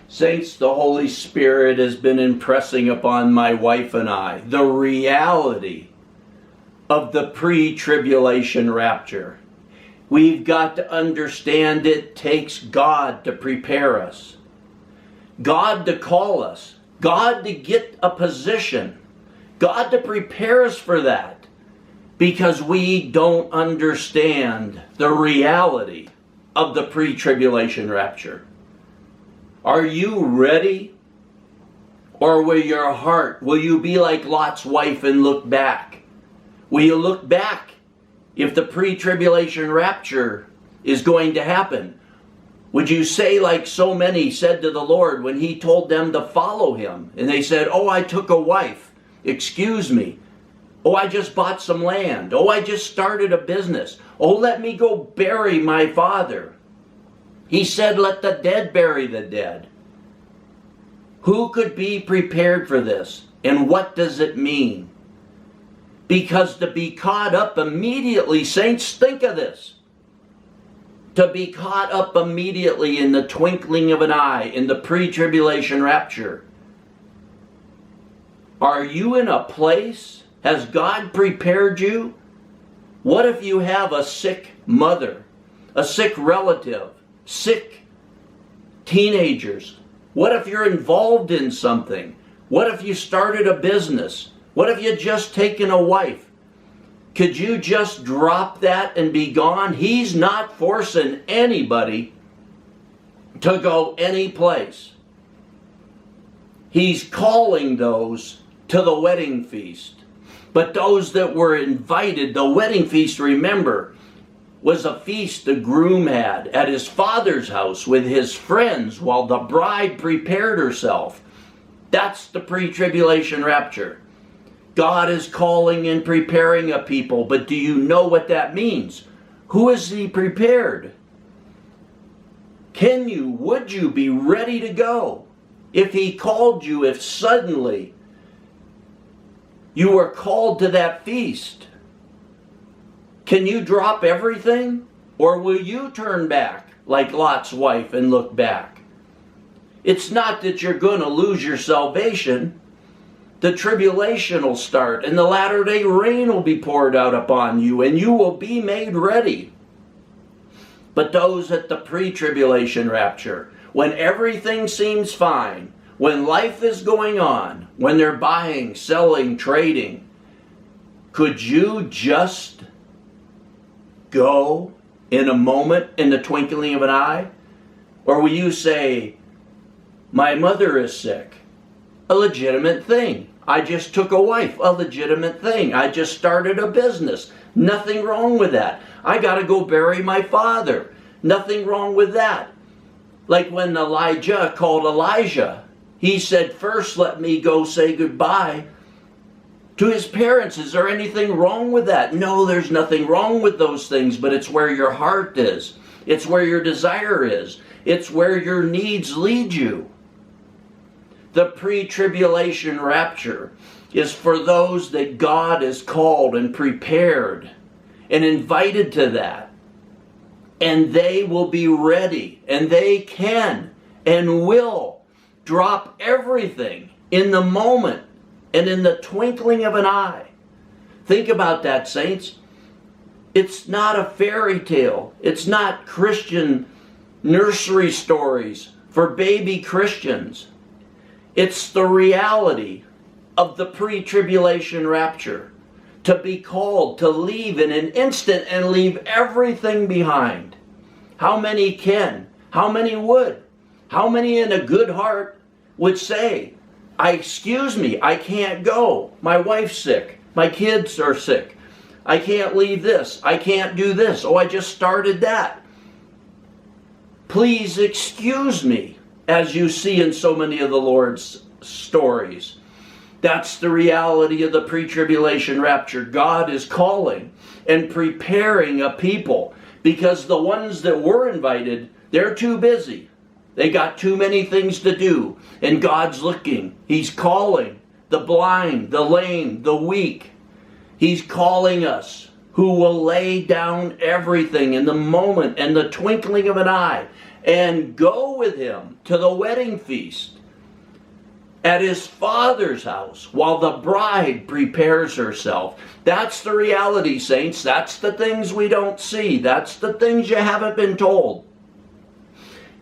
Saints, the Holy Spirit has been impressing upon my wife and I the reality of the pre-tribulation rapture. We've got to understand it takes God to prepare us, God to call us, God to get a position, God to prepare us for that, because we don't understand the reality of the pre-tribulation rapture. Are you ready? Or will you be like Lot's wife and look back? Will you look back if the pre-tribulation rapture is going to happen? Would you say like so many said to the Lord when he told them to follow him? And they said, oh, I took a wife. Excuse me. Oh, I just bought some land. Oh, I just started a business. Oh, let me go bury my father. He said, let the dead bury the dead. Who could be prepared for this? And what does it mean? Because to be caught up immediately, saints, think of this. To be caught up immediately in the twinkling of an eye in the pre-tribulation rapture. Are you in a place? Has God prepared you? What if you have a sick mother, a sick relative, sick teenagers? What if you're involved in something? What if you started a business? What if you just taken a wife? Could you just drop that and be gone? He's not forcing anybody to go any place. He's calling those to the wedding feast. But those that were invited, the wedding feast, remember, was a feast the groom had at his father's house with his friends while the bride prepared herself. That's the pre-tribulation rapture. God is calling and preparing a people, but do you know what that means? Who is he prepared? Would you be ready to go? If he called you, if suddenly you were called to that feast, can you drop everything? Or will you turn back like Lot's wife and look back? It's not that you're going to lose your salvation. The tribulation will start and the latter-day rain will be poured out upon you and you will be made ready. But those at the pre-tribulation rapture, when everything seems fine, when life is going on, when they're buying, selling, trading, could you just go in a moment, in the twinkling of an eye? Or will you say, my mother is sick? A legitimate thing. I just took a wife. A legitimate thing. I just started a business. Nothing wrong with that. I got to go bury my father. Nothing wrong with that. Like when Elijah called Elijah, he said, first let me go say goodbye to his parents. Is there anything wrong with that? No, there's nothing wrong with those things, but it's where your heart is. It's where your desire is. It's where your needs lead you. The pre-tribulation rapture is for those that God has called and prepared and invited to that. And they will be ready, and they can and will drop everything in the moment and in the twinkling of an eye. Think about that, saints. It's not a fairy tale. It's not Christian nursery stories for baby Christians. It's the reality of the pre-tribulation rapture. To be called to leave in an instant and leave everything behind. How many can? How many would? How many in a good heart would say, excuse me, I can't go. My wife's sick. My kids are sick. I can't leave this. I can't do this. Oh, I just started that. Please excuse me, as you see in so many of the Lord's stories. That's the reality of the pre-tribulation rapture. God is calling and preparing a people because the ones that were invited, they're too busy. They got too many things to do. And God's looking. He's calling the blind, the lame, the weak. He's calling us who will lay down everything in the moment and the twinkling of an eye and go with him to the wedding feast at his Father's house while the bride prepares herself. That's the reality, saints. That's the things we don't see. That's the things you haven't been told.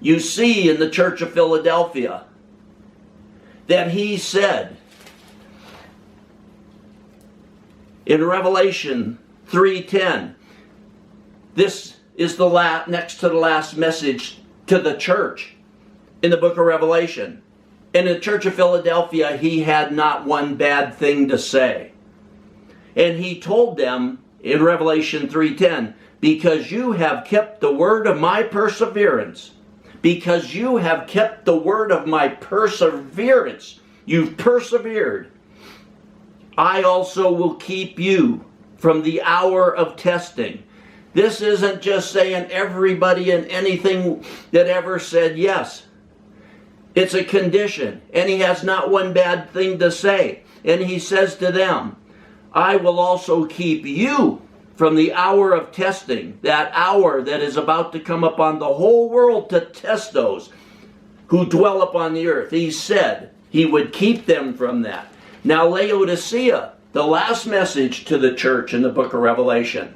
You see in the church of Philadelphia that he said in Revelation 3:10, this is the next to the last message to the church in the book of Revelation. In the church of Philadelphia, he had not one bad thing to say. And he told them in Revelation 3:10, because you have kept the word of my perseverance, because you have kept the word of my perseverance, you've persevered, I also will keep you from the hour of testing. This isn't just saying everybody and anything that ever said yes. It's a condition, and he has not one bad thing to say. And he says to them, I will also keep you from the hour of testing, that hour that is about to come upon the whole world to test those who dwell upon the earth. He said he would keep them from that. Now Laodicea, the last message to the church in the book of Revelation,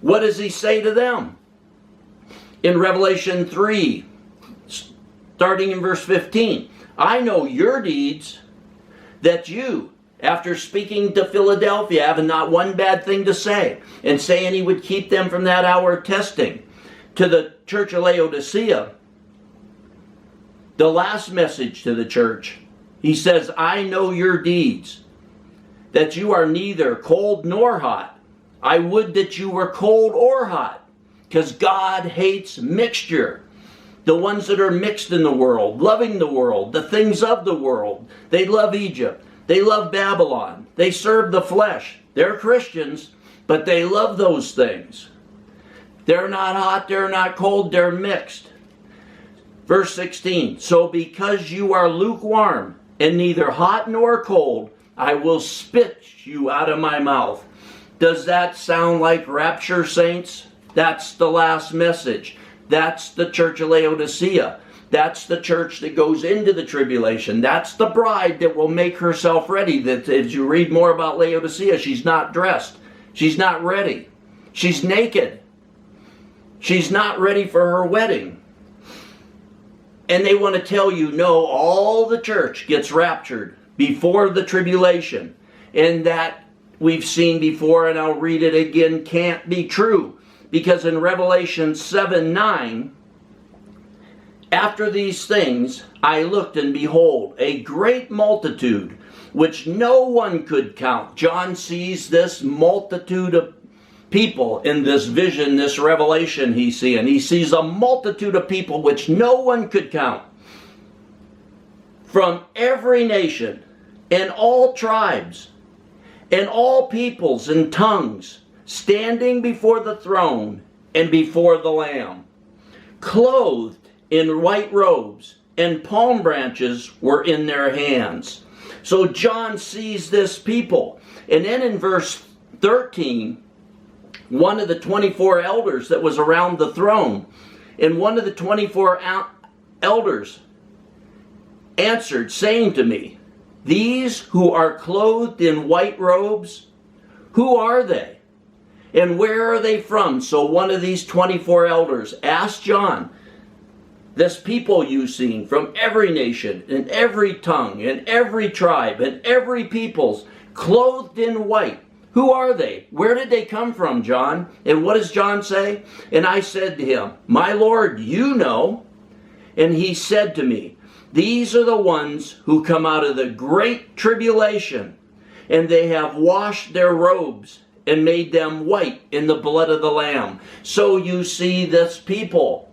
what does he say to them? In Revelation 3, starting in verse 15, I know your deeds, that you, after speaking to Philadelphia, having not one bad thing to say, and saying he would keep them from that hour of testing, to the church of Laodicea, the last message to the church, he says, I know your deeds, that you are neither cold nor hot. I would that you were cold or hot, because God hates mixture. The ones that are mixed in the world, loving the world, the things of the world. They love Egypt. They love Babylon. They serve the flesh. They're Christians, but they love those things. They're not hot, they're not cold, they're mixed. Verse 16, so because you are lukewarm and neither hot nor cold, I will spit you out of my mouth. Does that sound like rapture, saints? That's the last message. That's the church of Laodicea. That's the church that goes into the tribulation. That's the bride that will make herself ready. That as you read more about Laodicea, she's not dressed. She's not ready. She's naked. She's not ready for her wedding. And they want to tell you, no, all the church gets raptured before the tribulation. And that we've seen before, and I'll read it again, can't be true. Because in Revelation 7:9, after these things, I looked, and behold, a great multitude, which no one could count. John sees this multitude of people in this vision, this revelation he's seeing. He sees a multitude of people which no one could count, from every nation, and all tribes, and all peoples and tongues, standing before the throne and before the Lamb, clothed in white robes, and palm branches were in their hands. So John sees this people. And then in verse 13, one of the 24 elders that was around the throne, and one of the 24 elders answered, saying to me, these who are clothed in white robes, who are they? And where are they from? So one of these 24 elders asked John, this people you've seen from every nation and every tongue and every tribe and every peoples, clothed in white, who are they? Where did they come from, John? And what does John say? And I said to him, my Lord, you know. And he said to me, these are the ones who come out of the great tribulation, and they have washed their robes and made them white in the blood of the Lamb. So you see this people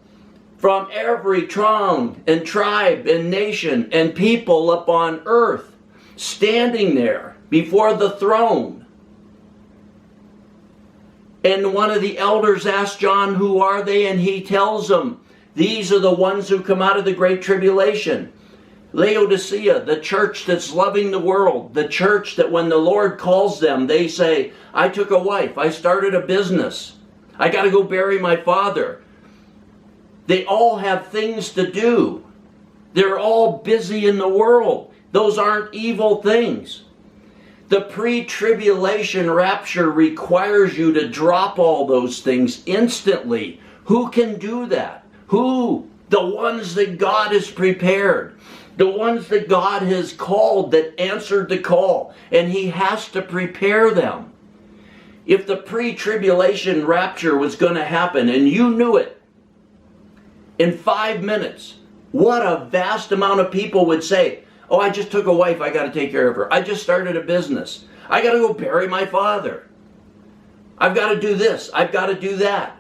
from every tongue and tribe and nation and people upon earth standing there before the throne. And one of the elders asked John, who are they? And he tells them, these are the ones who come out of the great tribulation. Laodicea, the church that's loving the world, the church that when the Lord calls them, they say, I took a wife, I started a business, I got to go bury my father. They all have things to do. They're all busy in the world. Those aren't evil things. The pre-tribulation rapture requires you to drop all those things instantly. Who can do that? Who? The ones that God has prepared. The ones that God has called, that answered the call. And He has to prepare them. If the pre-tribulation rapture was going to happen and you knew it in 5 minutes, what a vast amount of people would say, oh, I just took a wife, I got to take care of her. I just started a business. I got to go bury my father. I've got to do this. I've got to do that.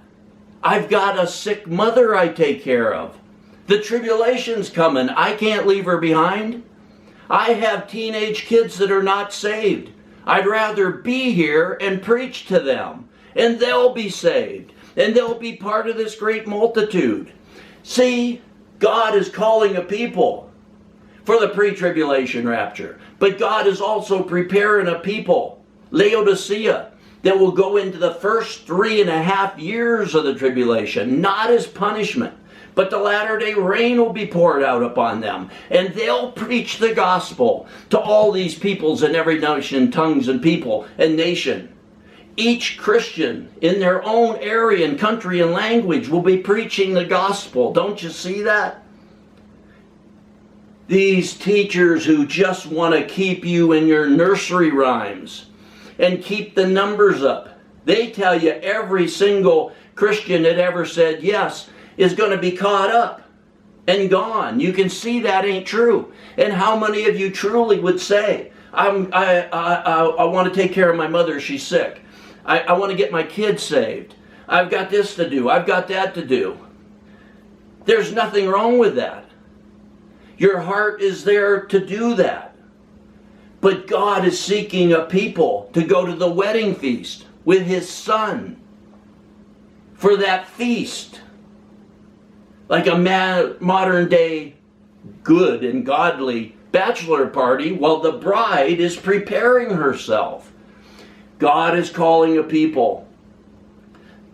I've got a sick mother I take care of. The tribulation's coming. I can't leave her behind. I have teenage kids that are not saved. I'd rather be here and preach to them, and they'll be saved, and they'll be part of this great multitude. See, God is calling a people for the pre-tribulation rapture, but God is also preparing a people, Laodicea, that will go into the first 3.5 years of the tribulation, not as punishment, but the latter-day rain will be poured out upon them, and they'll preach the gospel to all these peoples in every nation, tongues, and people and nation. Each Christian in their own area and country and language will be preaching the gospel. Don't you see that? These teachers who just want to keep you in your nursery rhymes and keep the numbers up, they tell you every single Christian that ever said yes is going to be caught up and gone. You can see that ain't true. And how many of you truly would say, I want to take care of my mother, she's sick. I want to get my kids saved. I've got this to do. I've got that to do. There's nothing wrong with that. Your heart is there to do that. But God is seeking a people to go to the wedding feast with His Son for that feast. Like a modern day good and godly bachelor party while the bride is preparing herself. God is calling a people.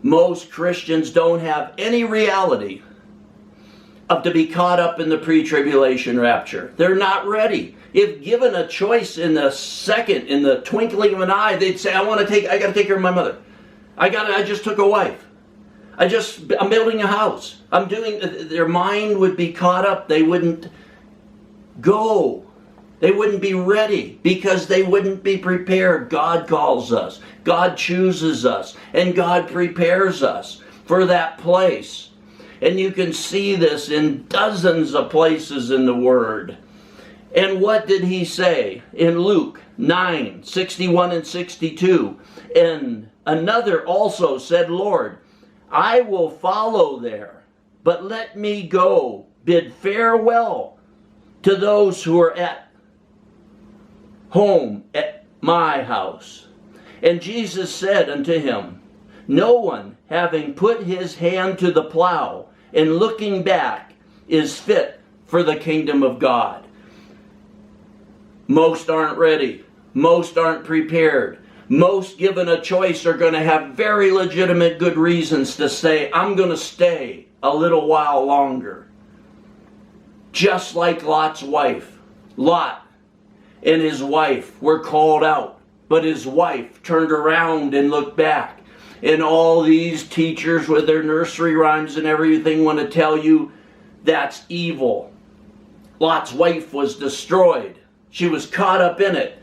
Most Christians don't have any reality of to be caught up in the pre-tribulation rapture. They're not ready. If given a choice in the twinkling of an eye, they'd say, I got to take care of my mother. I just took a wife. I'm building a house. Their mind would be caught up. They wouldn't go. They wouldn't be ready because they wouldn't be prepared. God calls us. God chooses us. And God prepares us for that place. And you can see this in dozens of places in the Word. And what did He say in Luke 9:61 and 62? And another also said, Lord, I will follow there, but let me go bid farewell to those who are at home at my house. And Jesus said unto him, no one having put his hand to the plow and looking back is fit for the kingdom of God. Most aren't ready. Most aren't prepared. Most, given a choice, are going to have very legitimate good reasons to say, I'm going to stay a little while longer. Just like Lot's wife. Lot and his wife were called out, but his wife turned around and looked back. And all these teachers with their nursery rhymes and everything want to tell you that's evil. Lot's wife was destroyed. She was caught up in it.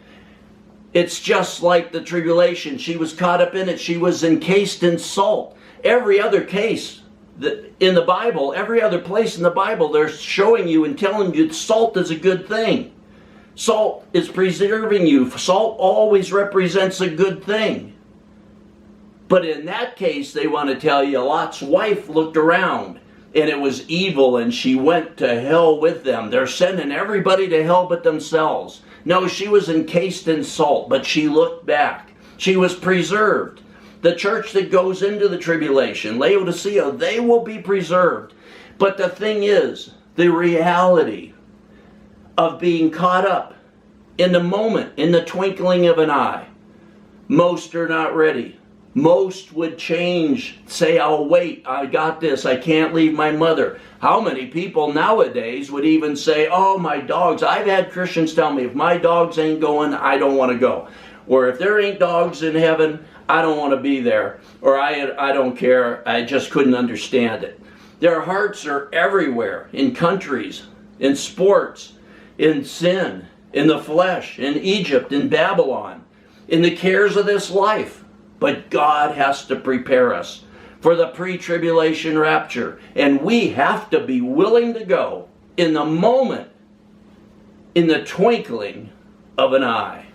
It's just like the tribulation. She was caught up in it. She was encased in salt. Every other case in the Bible, every other place in the Bible, they're showing you and telling you that salt is a good thing. Salt is preserving you. Salt always represents a good thing. But in that case, they want to tell you Lot's wife looked around and it was evil and she went to hell with them. They're sending everybody to hell but themselves. No, she was encased in salt, but she looked back. She was preserved. The church that goes into the tribulation, Laodicea, they will be preserved. But the thing is, the reality of being caught up in the moment, in the twinkling of an eye, most are not ready. Most would change, say, I'll wait, I got this, I can't leave my mother. How many people nowadays would even say, oh, my dogs, I've had Christians tell me, if my dogs ain't going, I don't want to go. Or if there ain't dogs in heaven, I don't want to be there. Or I don't care, I just couldn't understand it. Their hearts are everywhere, in countries, in sports, in sin, in the flesh, in Egypt, in Babylon, in the cares of this life. But God has to prepare us for the pre-tribulation rapture. And we have to be willing to go in the moment, in the twinkling of an eye.